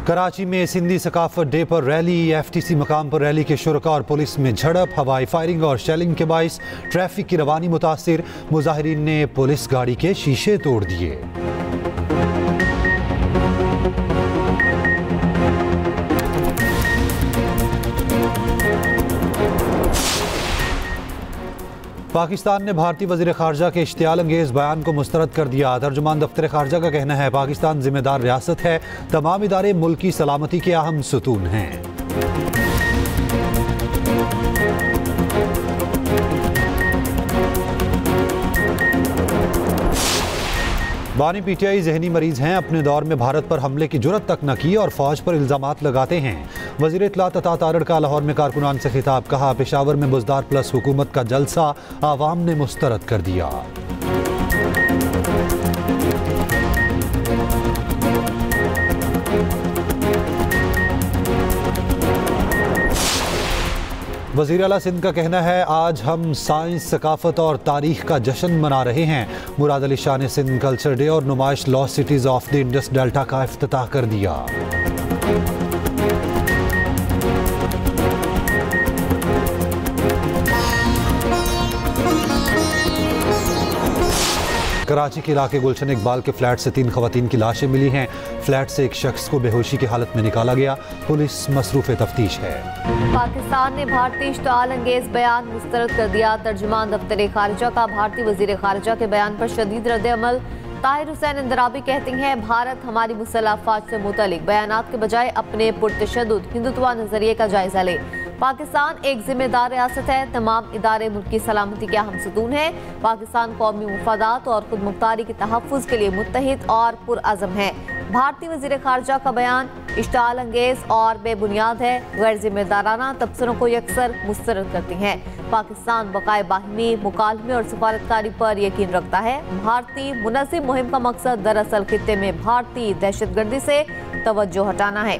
कराची में सिंधी सकाफत डे पर rally, FTC मकाम पर रैली के शुरका और पुलिस में झड़प, हवाई फायरिंग और शेलिंग के बाइस ट्रैफिक की रवानी मुतासिर, मुजाहिरीन ने पुलिस गाड़ी के शीशे तोड़ दिए। पाकिस्तान ने भारतीय वज़ीर ख़ारजा के इश्तियाल अंगेज़ बयान को मुस्तरद कर दिया। तर्जुमान दफ्तर ख़ारजा का कहना है पाकिस्तान जिम्मेदार रियासत है, तमाम इदारे मुल्क की सलामती के अहम सुतून हैं। बानी PTI जहनी मरीज हैं, अपने दौर में भारत पर हमले की जुर्रत तक न की और फौज पर इल्जामात लगाते हैं। वज़ीर इत्तलात अता तारड़ का लाहौर में कारकुनान से खिताब, कहा पेशावर में बुज़दार प्लस हुकूमत का जलसा आवाम ने मुस्तरद कर दिया। वज़ीर आला सिंध का कहना है आज हम साइंस, सकाफत और तारीख का जश्न मना रहे हैं। मुराद अली शाह ने सिंध कल्चर डे और नुमाइश lost cities of the Indus delta का इफ्तिताह कर दिया। कराची के इलाके गुलशन इकबाल के फ्लैट से 3 खवातीन की लाशें मिली हैं। फ्लैट से एक शख्स को बेहोशी की हालत में निकाला गया। पुलिस मसरूफ़ तफ्तीश है। पाकिस्तान ने भारतीय इश्तियाल अंगेज बयान मुस्तरद कर दिया। तर्जुमान दफ्तर ख़ारजा का भारतीय वज़ीर ख़ारजा के बयान पर शदीद रद्द-ए-अमल। ताहिर हुसैन इंदराबी कहती हैं भारत हमारी मुसल्लह अफ़वाज से मुतल्लिक़ बयानात के बजाय अपने पुरतशद्दुद हिंदुत्व नज़रिए का जायज़ा ले। पाकिस्तान एक जिम्मेदार रियासत है, तमाम इदारे मुल्क की सलामती के अहम सुतून है। पाकिस्तान कौमी मुफादात और खुद मुख्तारी के तहफ़्फ़ुज़ के लिए मुत्तहिद और पुरअज़म है। भारतीय वज़ीर ख़ारजा का बयान इश्तियाल अंगेज़ और बेबुनियाद है, गैर जिम्मेदाराना तबसरों को यकसर मुस्तरद करती हैं। पाकिस्तान बकाए बाहिमी मुकालमे और सफारतकारी पर यकीन रखता है। भारतीय मुनज़्ज़म मुहिम का मकसद दरअसल खित्ते में भारतीय दहशतगर्दी से तवज्जो हटाना है।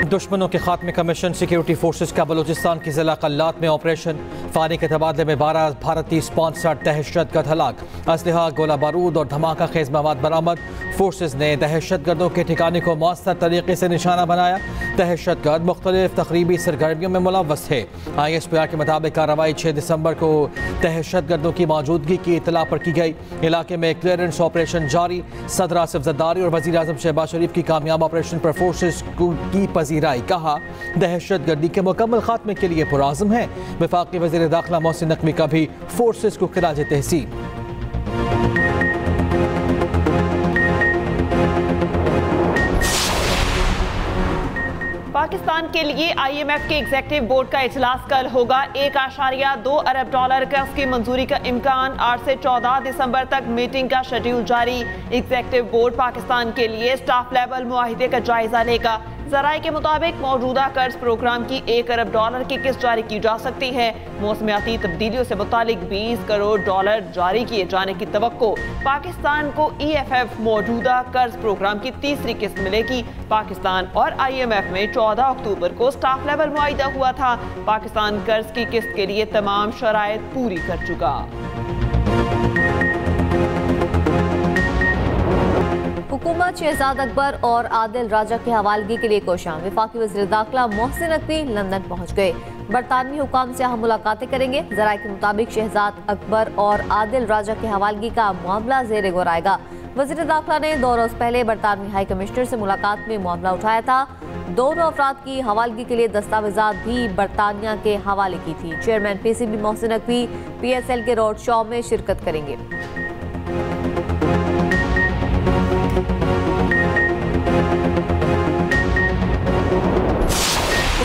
दुश्मनों के खात्मे का मिशन, सिक्योरिटी फोर्सेस का बलूचिस्तान की जिला कल्लात में ऑपरेशन, फानी के तबादले में 12 भारतीय स्पॉन्सर्ड दहशतगर्द हलाक, असलहा, गोला बारूद और धमाका खेज मवाद बरामद। फोर्सेस ने दहशतगर्दों के ठिकाने को मौसर तरीके से निशाना बनाया। दहशतगर्द मुख्तलिफ तकरीबी सरगर्मियों में मुलव्वस थे। ISPR के मुताबिक कार्रवाई 6 दिसंबर को दहशतगर्दों की मौजूदगी की इतला पर की गई। इलाके में क्लियरेंस ऑपरेशन जारी। सदर आसिफ जरदारी और वज़ीर आज़म शहबाज शरीफ की कामयाब ऑपरेशन पर फोर्सेस की पजीराई, कहा दहशतगर्दी के मुकम्मल खात्मे के लिए पुरआज़म है। वफाकी वज़ीर दाखिला मोहसिन नकवी का भी फोर्सेस को खिराज तहसीन। पाकिस्तान के लिए IMF के एग्जीक्यूटिव बोर्ड का इजलास कल होगा। $1.2 अरब कर्ज की मंजूरी का इम्कान। 8 से 14 दिसंबर तक मीटिंग का शेड्यूल जारी। एग्जीक्यूटिव बोर्ड पाकिस्तान के लिए स्टाफ लेवल मुआहिदे का जायजा लेगा। ज़राए के मुताबिक मौजूदा कर्ज प्रोग्राम की $1 अरब की किस्त जारी की जा सकती है। मौसमियाती तब्दीलियों से मुतालिक $20 करोड़ जारी किए जाने की तवक्को। पाकिस्तान को EFF मौजूदा कर्ज प्रोग्राम की तीसरी किस्त मिलेगी। पाकिस्तान और IMF में 14 अक्टूबर को स्टाफ लेवल मुआहिदा हुआ था। पाकिस्तान कर्ज की किस्त के लिए तमाम शराइत पूरी कर चुका। हुकूमत शहजाद अकबर और आदिल राजा की हवालगी के लिए कोशां। वफाकी वज़ीर दाखिला मोहसिन नकवी लंदन पहुंच गए। बरतानवी हुकाम से अहम मुलाकातें करेंगे। ज़राए के मुताबिक शहजाद अकबर और आदिल राजा की हवालगी का मामला ज़ेर गौर आएगा। वज़ीर दाखिला ने 2 रोज़ पहले बरतानवी हाई कमिश्नर से मुलाकात में मामला उठाया था। दोनों अफराद की हवालगी के लिए दस्तावेजात भी बरतानिया के हवाले की थी। Chairman PCB Mohsin Naqvi PSL के रोड शो में शिरकत करेंगे।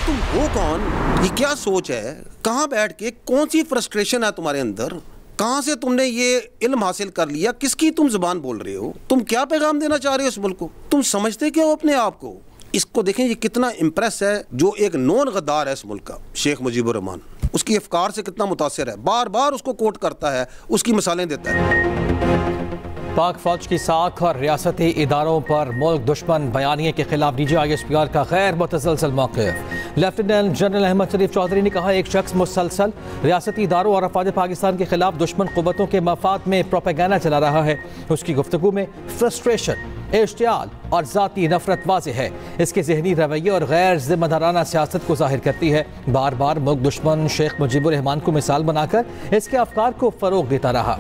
तुम हो कौन? ये क्या सोच है? कहाँ बैठ के कौन सी फ्रस्ट्रेशन है तुम्हारे अंदर? कहाँ से तुमने ये इल्म हासिल कर लिया? किसकी तुम जुबान बोल रहे हो? तुम क्या पैगाम देना चाह रहे हो इस मुल्क को? तुम समझते क्या हो अपने आप को? इसको देखें, ये कितना इम्प्रेस है। जो एक नॉन गद्दार है इस मुल्क का, शेख मुजीबुर रहमान, उसकी अफकार से कितना मुतासिर है, बार बार उसको कोट करता है, उसकी मिसालें देता है। पाक फौज की साख और रियासती इदारों पर मुल्क दुश्मन बयानिए के खिलाफ DGI-SPR का गैर मुतसलसल मौक़िफ़। लेफ्टिनेंट जनरल अहमद शरीफ चौधरी ने कहा, एक शख्स मुसलसल रियासती इदारों और अफवाज पाकिस्तान के खिलाफ दुश्मन क़ुव्वतों के मफाद में प्रोपेगेंडा चला रहा है। उसकी गुफ्तगू में फ्रस्ट्रेशन, इश्तियाल और ज़ाती नफरत वाज़ेह है। इसके ज़हनी रवैये और गैर ज़िम्मेदाराना सियासत को ज़ाहिर करती है। बार बार मुल्क दुश्मन शेख मुजीबुर रहमान को मिसाल बनाकर इसके अफकार को फ़रोग़ देता रहा।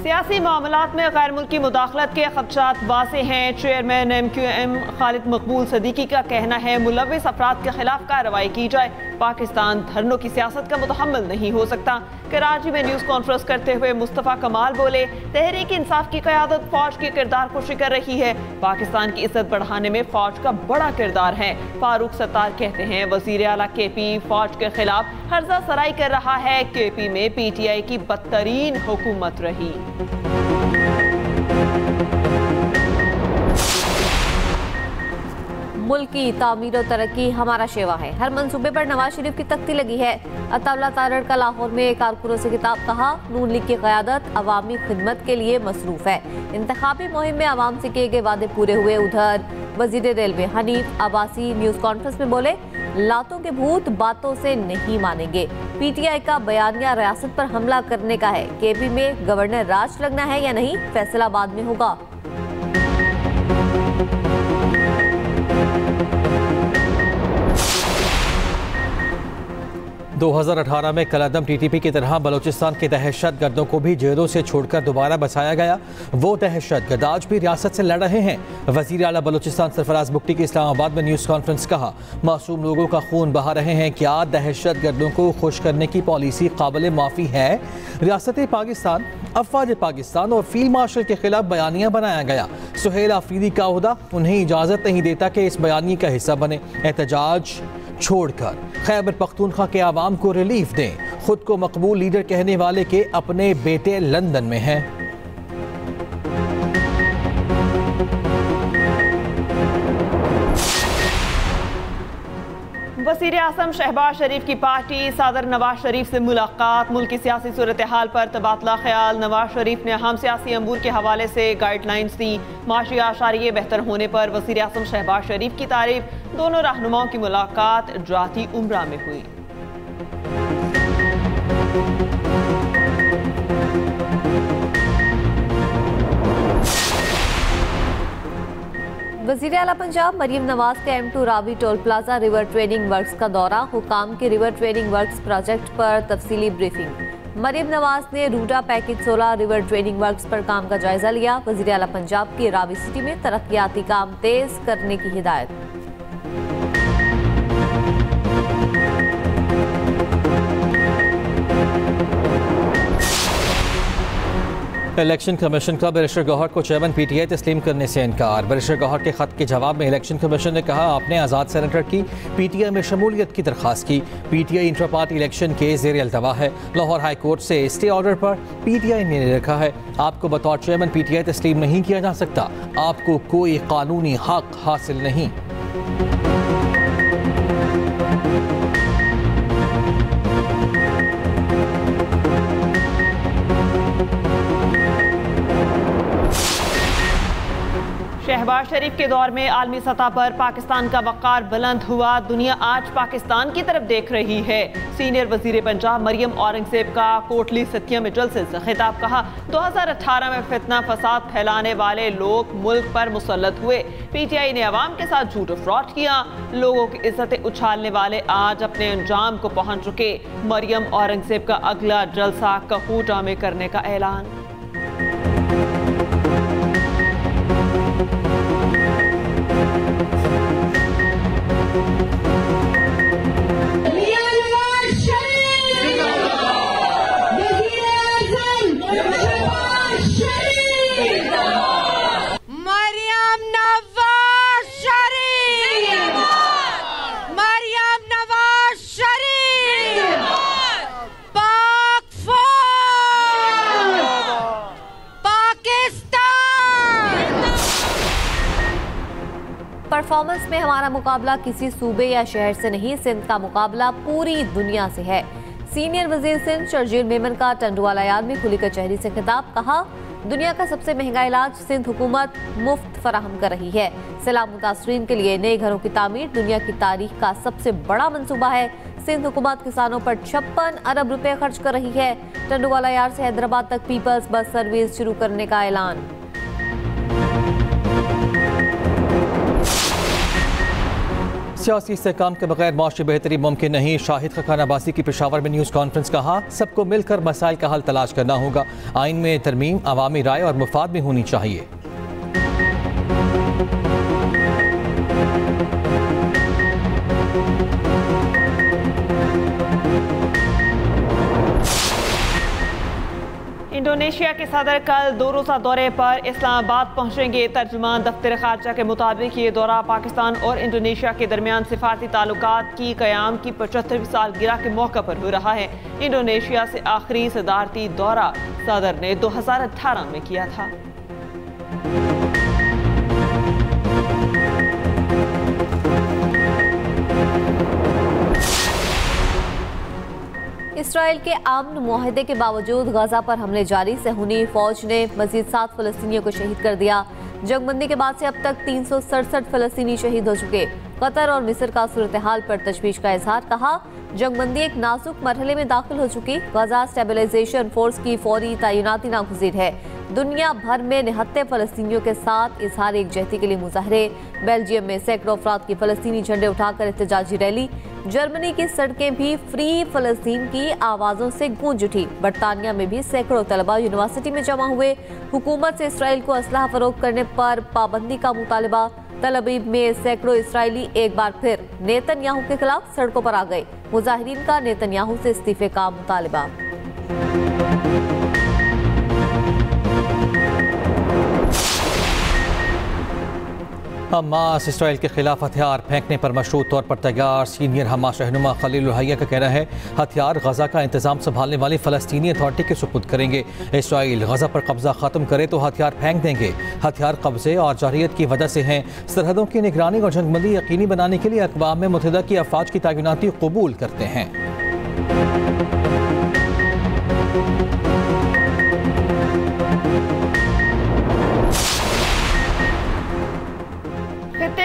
सियासी मामलात में गैर मुल्की मुदाखलत के खदशात वाज़ेह हैं। चेयरमैन MQM खालिद मकबूल सदीकी का कहना है, मुलव्विस अफराद के खिलाफ कार्रवाई की जाए। पाकिस्तान धरनों की सियासत का मुतहम्मिल नहीं हो सकता। कराची में न्यूज़ कॉन्फ्रेंस करते हुए मुस्तफ़ा कमाल बोले, तहरीक इंसाफ की क़यादत फौज की किरदार कुशी कर रही है। पाकिस्तान की इज्जत बढ़ाने में फौज का बड़ा किरदार है। फारूक सत्तार कहते हैं, वज़ीर आला KP फौज के खिलाफ हर्जा सराई कर रहा है। KP में PTI की बदतरीन हुकूमत रही। मुल्क की तामीर और तरक्की हमारा शेवा है। हर मंसूबे पर नवाज शरीफ की तख्ती लगी है। अताउल्लाह तारड़ का लाहौर में कारकुनों से खिताब, कहा, नून लीग की क़यादत अवामी खिदमत के लिए मसरूफ है। इंतखाबी मुहिम में आवाम से किए गए वादे पूरे हुए। उधर वज़ीर railway Hanif Abbasi news conference में बोले, लातों के भूत बातों से नहीं मानेंगे। PTI का बयानिया रियासत पर हमला करने का है। KP में गवर्नर राज लगना है या नहीं, फैसला बाद में होगा। 2018 में कलअदम TTP की तरह बलूचिस्तान के दहशत गर्दों को भी जेलों से छोड़कर दोबारा बचाया गया। वो दहशत गर्द आज भी रियासत से लड़ रहे हैं। वज़ीर आला बलूचिस्तान सरफराज बुगटी की इस्लामाबाद में न्यूज़ कॉन्फ्रेंस, कहा, मासूम लोगों का खून बहा रहे हैं। क्या दहशत गर्दों को खुश करने की पॉलिसी काबिल माफ़ी है? रियासत पाकिस्तान, अफवाज पाकिस्तान और फील्ड मार्शल के खिलाफ बयानिया बनाया गया। सुहेल आफरीदी का ओहदा उन्हें इजाज़त नहीं देता कि इस बयानी का हिस्सा बने। एहतजाज छोड़कर खैबर पख्तूनख्वा के आवाम को रिलीफ दें। खुद को मकबूल लीडर कहने वाले के अपने बेटे लंदन में हैं। वज़ीर आज़म शहबाज शरीफ की पार्टी सदर नवाज शरीफ से मुलाकात। मुल्क की सियासी सूरत हाल पर तबादला ख्याल। नवाज शरीफ ने अहम सियासी अमूर के हवाले से गाइडलाइंस दी। माशी आशारिये बेहतर होने पर वज़ीर आज़म शहबाज शरीफ की तारीफ। दोनों रहनुमाओं की मुलाकात जाती उम्रा में हुई। वज़ीर आला पंजाब मरियम नवाज के M2 Ravi toll plaza river training works का दौरा। हुकाम के रिवर ट्रेनिंग वर्क्स प्रोजेक्ट पर तफसीली ब्रीफिंग। मरियम नवाज ने RUDA package 16 river training works पर काम का जायजा लिया। वज़ीर आला पंजाब की रावी सिटी में तरक्याती काम तेज करने की हिदायत। इलेक्शन कमीशन का बैरिस्टर गौहर को चेयरमैन PTI तस्लीम करने से इनकार। बैरिस्टर गौहर के खत के जवाब में इलेक्शन कमीशन ने कहा, आपने आज़ाद सेनेटर की PTI में शमूलियत की दरख्वास्त की। PTI इंट्रा पार्टी इलेक्शन के ज़ेर अल्तवा है। लाहौर हाई कोर्ट से स्टे ऑर्डर पर PTI ने रखा है। आपको बतौर चेयरमैन PTI तस्लीम नहीं किया जा सकता। आपको कोई कानूनी हक हासिल नहीं। शहबाज शरीफ के दौर में आलमी सतह पर पाकिस्तान का वक़ार बुलंद हुआ। दुनिया आज पाकिस्तान की तरफ देख रही है। सीनियर वजीर पंजाब मरियम औरंगजेब का कोटली सतिया में जलसे से खिताब, कहा, 2018 में फितना फसाद फैलाने वाले लोग मुल्क पर मुसल्लत हुए। PTI ने अवाम के साथ झूठ फ्रॉड किया। लोगों की इज्जतें उछालने वाले आज अपने अंजाम को पहुंच चुके। मरियम औरंगजेब का अगला जलसा कहूटा में करने का ऐलान। परफॉर्मेंस में हमारा मुकाबला किसी सूबे या शहर से नहीं, सिंध का मुकाबला पूरी दुनिया से है। सीनियर वजीर सिंध शर्जील मेमन का टंडवाला यार्ड में खुली कचहरी से खिताब, कहा दुनिया का सबसे महंगा इलाज सिंध हुकूमत मुफ्त फराहम कर रही है। सैलाब मुतासरीन के लिए नए घरों की तामीर दुनिया की तारीख का सबसे बड़ा मंसूबा है। सिंध हुकूमत किसानों पर 56 अरब रुपए खर्च कर रही है। टंडवाला यार्ड से हैदराबाद तक पीपल्स बस सर्विस शुरू करने का ऐलान। सियासी इस्तेहकाम के बगैर माशी बेहतरी मुमकिन नहीं। शाहिद खखान अब्बासी की पेशावर में न्यूज़ कॉन्फ्रेंस, कहा सबको मिलकर मसाइल का हल तलाश करना होगा। आइन में तरमीम अवामी राय और मुफाद में होनी चाहिए। इंडोनेशिया के सदर कल 2 रोज़ा दौरे पर इस्लामाबाद पहुंचेंगे। तर्जुमान दफ्तर खारजा के मुताबिक ये दौरा पाकिस्तान और इंडोनेशिया के दरमियान सिफारती ताल्लुकात की क़याम की 75वीं सालगिरह के मौके पर हो रहा है। इंडोनेशिया से आखिरी सदारती दौरा सदर ने 2018 में किया था। इसराइल के आमन मुआहदे के बावजूद गजा पर हमले जारी। सहूनी फौज ने मजीद 7 फलस्तीनियों को शहीद कर दिया। जंगबंदी के बाद से अब तक 367 फलस्तीनी शहीद हो चुके। कतर और मिस्र का सूरत हाल पर तशवीश का इजहार, कहा जंगबंदी एक नाजुक मरहले में दाखिल हो चुकी। गजा स्टेबलाइजेशन फोर्स की फौरी तैनाती नागुज़ीर है। दुनिया भर में 79 फलस्तीनियों के साथ इजहार एकजहती के लिए मुजाहरे। बेल्जियम में सैकड़ों अफराद की फलस्तीनी झंडे उठाकर एहतजाजी रैली। जर्मनी की सड़कें भी फ्री फलस्तीन की आवाज़ों से गूंज उठी। बरतानिया में भी सैकड़ों तलबा यूनिवर्सिटी में जमा हुए। हुकूमत से इसराइल को असलहा फरोख्त करने पर पाबंदी का मुतालबा। तल अवीव में सैकड़ों इसराइली एक बार फिर नेतन्याहू के खिलाफ सड़कों पर आ गए। मुजाहिरीन का नेतन्याहू से इस्तीफे का मुतालबा। हमास इसराइल के खिलाफ हथियार फेंकने पर मशरूत तौर पर तैयार। सीनियर हमास रहनुमा खलील उल-हैया का कहना है हथियार गजा का इंतजाम संभालने वाली फ़लस्तीनी अथॉरिटी के सुपुर्द करेंगे। इसराइल गजा पर कब्जा ख़त्म करे तो हथियार फेंक देंगे। हथियार कब्जे और जारियत की वजह से हैं। सरहदों की निगरानी और जंगबंदी यकीनी बनाने के लिए अक़वाम मुत्तहिदा की अफवाज की तैनाती कबूल करते हैं।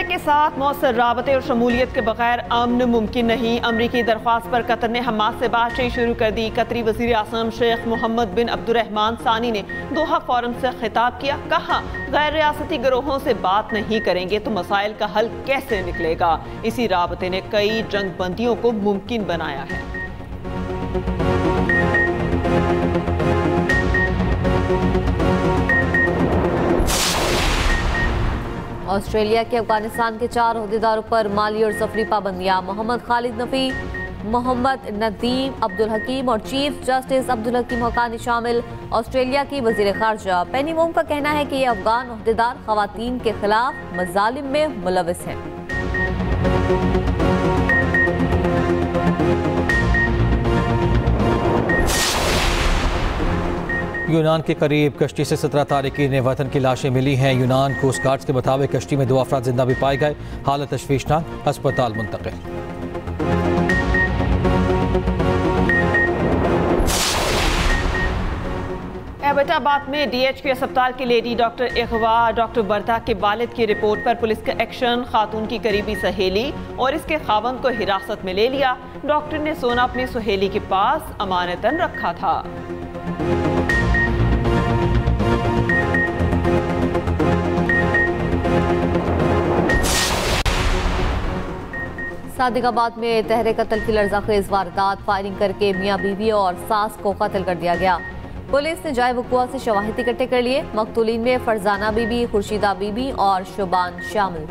के साथ मौसर राबते और शमूलियत के बगैर अमन मुमकिन नहीं। अमरीकी दरख्वास्त पर कतर ने हमास से बातचीत शुरू कर दी। कतरी वज़ीर आज़म शेख मोहम्मद बिन अब्दुर्रहमान सानी ने दोहा फोरम से खिताब किया, कहा गैर रियासती गिरोहों से बात नहीं करेंगे तो मसाइल का हल कैसे निकलेगा। इसी राबते ने कई जंगबंदियों को मुमकिन बनाया है। ऑस्ट्रेलिया के अफगानिस्तान के 4 ओहदेदारों पर माली और सफरी पाबंदियां। मोहम्मद खालिद नफी, मोहम्मद नदीम अब्दुल हकीम और चीफ जस्टिस अब्दुल हकीम हक्कानी शामिल। ऑस्ट्रेलिया की वजीर खारजा पेनी वोंग का कहना है कि ये अफगान ओहदेदार खवातीन के खिलाफ मजालिम में मुलविस हैं। यूनान के करीब कश्ती से 17 तारिकीन वतन की लाशें मिली हैं। यूनान कोस्ट गार्ड्स के मुताबिक कश्ती में 2 अफराद जिंदा भी पाए गए। हालत तशवीशनाक, अस्पताल मुंतकिल। एबटाबाद में DHQ अस्पताल की लेडी डॉक्टर इगवा डॉक्टर बर्ता के वालिद की रिपोर्ट पर पुलिस का एक्शन। खातून की करीबी सहेली और इसके खावंद को हिरासत में ले लिया। डॉक्टर ने सोना अपनी सहेली के पास अमानतन रखा था। सादिकाबाद में तहरे कत्ल की लर्ज़ाखेज़ वारदात। फायरिंग करके मियाँ बीवी और सास को कत्ल कर दिया गया। पुलिस ने जाए वक़ुआ से शवाहिद इकट्ठे कर लिए। मकतूलीन में फरजाना बीबी, खुर्शीदा बीबी और शुबान शामिल।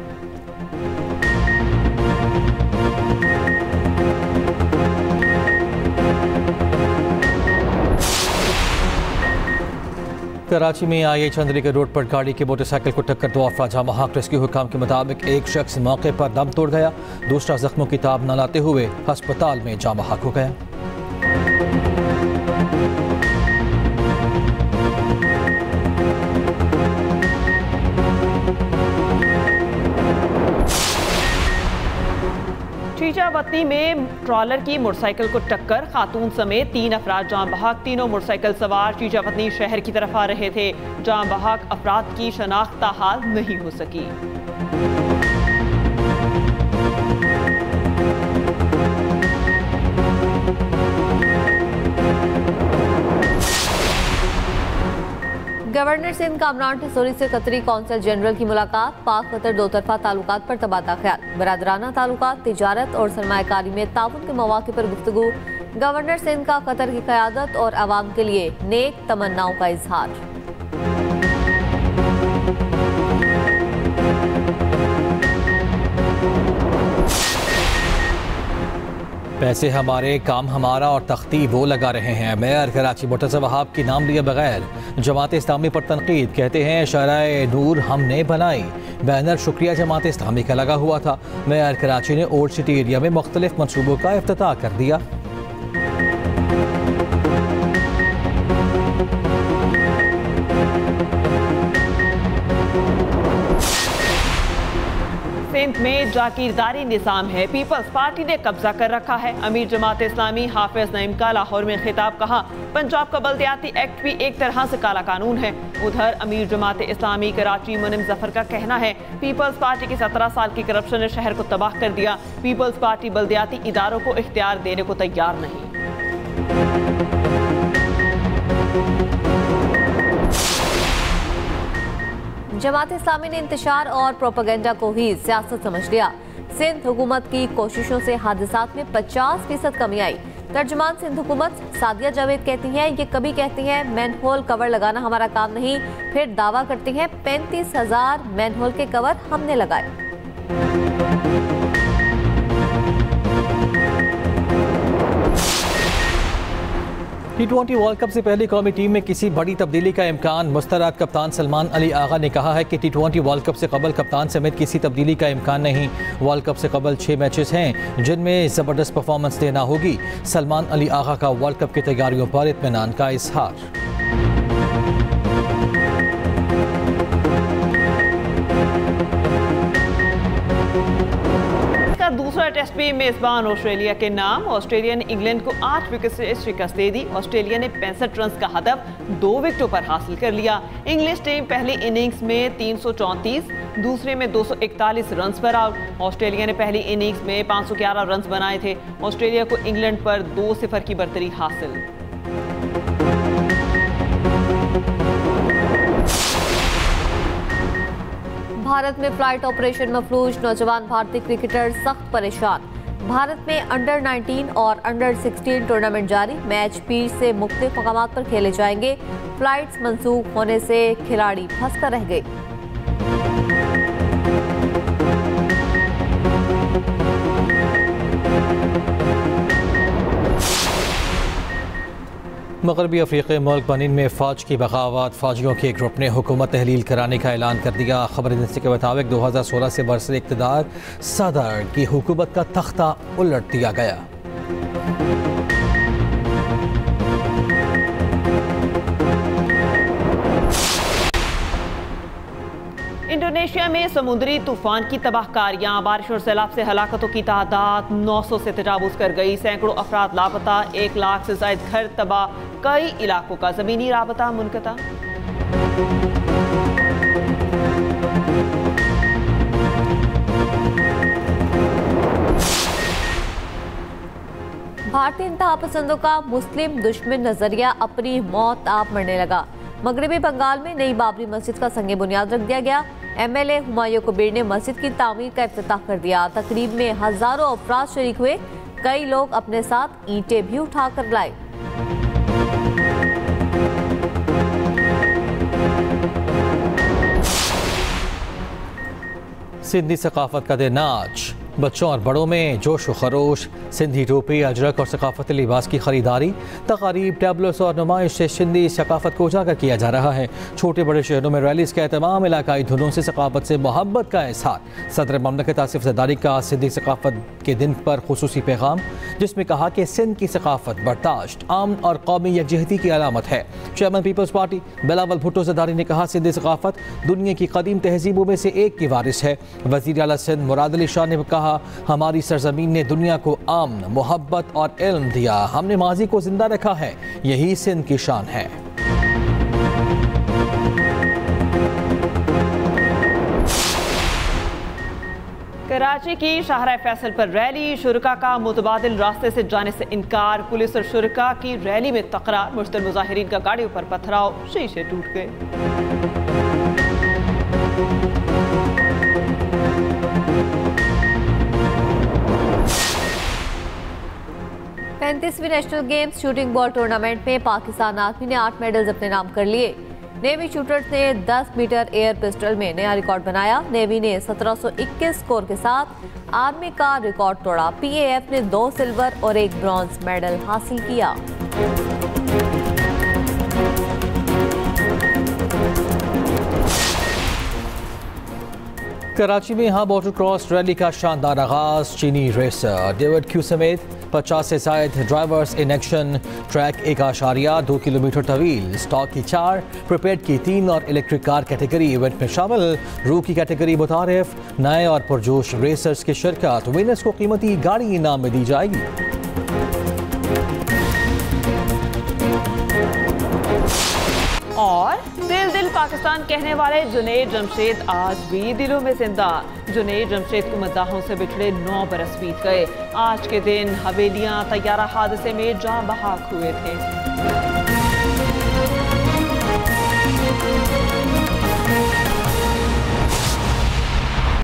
कराची में आई चंद्री के रोड पर गाड़ी की मोटरसाइकिल को टक्कर 2 अफराद जाम बहक। रेस्क्यू हुकाम के मुताबिक एक शख्स मौके पर दम तोड़ गया, दूसरा जख्मों की ताब न लाते हुए अस्पताल में जाम बहक हो गया। वतनी में ट्रॉलर की मोटरसाइकिल को टक्कर, खातून समेत 3 अफराद जान बहक। तीनों मोटरसाइकिल सवार शीजा वतनी शहर की तरफ आ रहे थे। जान बहक अफराद की शनाख्त ताहाल नहीं हो सकी। गवर्नर सिंध कामरान ठिसोरी से कतरी कौंसल जनरल की मुलाकात। पाक कतर दो तरफा ताल्लुकात पर तबादला ख्याल, बरादराना ताल्लुकात, तिजारत और सरमायाकारी में ताउन के मौके पर गुफ्तगू। गवर्नर सिंध का कतर की क़यादत और अवाम के लिए नेक तमन्नाओं का इजहार। पैसे हमारे, काम हमारा और तख्ती वो लगा रहे हैं। मेयर कराची मुर्तज़ा वहाब की नाम लिए बगैर जमात इस्लामी पर तनकीद, कहते हैं शराए नूर हमने बनाई। बैनर शुक्रिया जमात इस्लामी का लगा हुआ था। मेयर कराची ने ओल्ड सिटी एरिया में मुख्तलिफ मनसूबों का इफ्तिताह कर दिया। सिंध में जागीरदारी निज़ाम है, पीपल्स पार्टी ने कब्जा कर रखा है। अमीर जमात इस्लामी हाफिज नईम का लाहौर में खिताब, कहा पंजाब का बल्दियाती एक्ट भी एक तरह से काला कानून है। उधर अमीर जमात इस्लामी कराची मुनिम जफर का कहना है पीपल्स पार्टी की 17 साल की करप्शन ने शहर को तबाह कर दिया। पीपल्स पार्टी बल्दियाती इदारों को इख्तियार देने को तैयार नहीं। जमात इस्लामी ने इंतशार और प्रोपेगेंडा को ही सियासत समझ लिया। सिंध हुकूमत की कोशिशों से हादसात में 50% कमी आई। तर्जुमान सिंध हुकूमत सादिया जावेद कहती हैं, ये कभी कहती हैं मैनहोल कवर लगाना हमारा काम नहीं, फिर दावा करती हैं 35,000 मैनहोल के कवर हमने लगाए। T20 वर्ल्ड कप से पहले कौमी टीम में किसी बड़ी तब्दीली का इम्कान। मुस्तरद कप्तान सलमान अली आगा ने कहा है कि T20 वर्ल्ड कप से कबल कप्तान समेत किसी तब्दीली का इम्कान नहीं। वर्ल्ड कप से कबल 6 मैचेस हैं जिनमें ज़बरदस्त परफॉर्मेंस देना होगी। सलमान अली आगा का वर्ल्ड कप की तैयारियों पर इत्मीनान का इजहार। दूसरा टेस्ट भी मेजबान ऑस्ट्रेलिया के नाम। ऑस्ट्रेलिया ने इंग्लैंड को 8 विकेट से शिकस्त दे दी। ऑस्ट्रेलिया ने 65 रन का हदफ 2 विकेटों पर हासिल कर लिया। इंग्लिश टीम पहली इनिंग्स में 334, दूसरे में 241 रन पर आउट। ऑस्ट्रेलिया ने पहली इनिंग्स में 511 रन बनाए थे। ऑस्ट्रेलिया को इंग्लैंड पर 2-0 की बरतरी हासिल। भारत में फ्लाइट ऑपरेशन मफलूज, नौजवान भारतीय क्रिकेटर सख्त परेशान। भारत में अंडर 19 और अंडर 16 टूर्नामेंट जारी। मैच पीर से मुख्तलिफ मकामात पर खेले जाएंगे। फ्लाइट्स मंसूख होने से खिलाड़ी फंस कर रह गए। मगरबी अफ्रीकी मुल्क बनिन में फ़ौज की बगावत, फ़ौजियों के ग्रुप ने हुकूमत तहलील कराने का ऐलान कर दिया। खबर एजेंसी के मुताबिक 2016 से बरसर इक़्तिदार सदर की हुकूमत का तख्ता उलट दिया गया। इंडोनेशिया में समुद्री तूफान की तबाहकारियां, बारिश और सैलाब से हलाकतों की तादाद 900 से तजावुज कर गई। सैकड़ों अफराद लापता, 1 लाख से ज़ायद घर तबाह, कई इलाकों का ज़मीनी राबता मुनक़ता। भारतीय इंतहा पसंदों का मुस्लिम दुश्मन नजरिया अपनी मौत आप मरने लगा। मगरबी बंगाल में नई बाबरी मस्जिद का संगे बुनियाद रख दिया गया। MLA हुमायूं कबीर ने मस्जिद की तामीर का इफ्तिताह कर दिया। तकरीब में हजारों अफराद शरीक हुए। कई लोग अपने साथ ईंटें भी उठा कर लाए। सिंधी सकाफत का दिन आज, बच्चों और बड़ों में जोश व खरोश। सिंधी टोपी, अजरक और सकाफती लिबास की खरीदारी, तकारीब, टैबलोस और नुमाइश से सिंधी सकाफत को उजागर किया जा रहा है। छोटे बड़े शहरों में रैलीज का एहतमाम, इलाकाई धुनों से सकाफत से मोहब्बत का इजहार। सदर ममलकत आसिफ ज़रदारी का सिंधी सकाफत के दिन पर खुसूसी पैगाम, जिसमें कहा कि सिंध की सकाफत बर्दाश्त, अमन और कौमी यकजहती की अलामत है। चेयरमैन पीपल्स पार्टी बिलावल भुट्टो ज़रदारी ने कहा सिंधी सकाफत दुनिया की कदीम तहजीबों में से एक की वारिस है। वज़ीर आला सिंध मुराद अली शाह ने कहा कहा, हमारी सरजमीन ने दुनिया को अमन, मोहब्बत और इल्म दिया। हमने माजी को जिंदा रखा है, यही सिंध की शान है। कराची की शाहराह फैसल पर रैली, शुरका का मुतबादिल रास्ते से जाने से इनकार। पुलिस और शुरका की रैली में तकरार, मुश्तल मुजाहिरीन का गाड़ियों पर पथराव, शीशे टूट गए। 35वीं national games shooting ball tournament में पाकिस्तान आर्मी ने 8 मेडल्स अपने नाम कर लिए। नेवी शूटर्स ने 10 मीटर एयर पिस्टल में नया रिकॉर्ड बनाया। नेवी ने 1721 स्कोर के साथ आर्मी का रिकॉर्ड तोड़ा। पीएएफ ने 2 सिल्वर और 1 ब्रॉन्ज मेडल हासिल किया। कराची में यहाँ वाटर क्रॉस रैली का शानदार आगाज। चीनी रेसर डेविड क्यू समेत 50 से ज्यादा drivers in action. Track 1.2 kilometre तवील, स्टॉक की 4, प्रिपेयर्ड की 3 और इलेक्ट्रिक कार कैटेगरी इवेंट में शामिल। रू की कैटेगरी मुतारिफ, नए और पुरजोश रेसर्स की शिरकत। विनर्स को कीमती गाड़ी इनाम में दी जाएगी। और दिल दिल पाकिस्तान कहने वाले जुनैद जमशेद आज भी दिलों में जिंदा। जुनैद जमशेद को मद्दाहों से बिछड़े 9 बरस बीत गए। आज के दिन हवेलियां तैयारा हादसे में जाँ बहक हुए थे।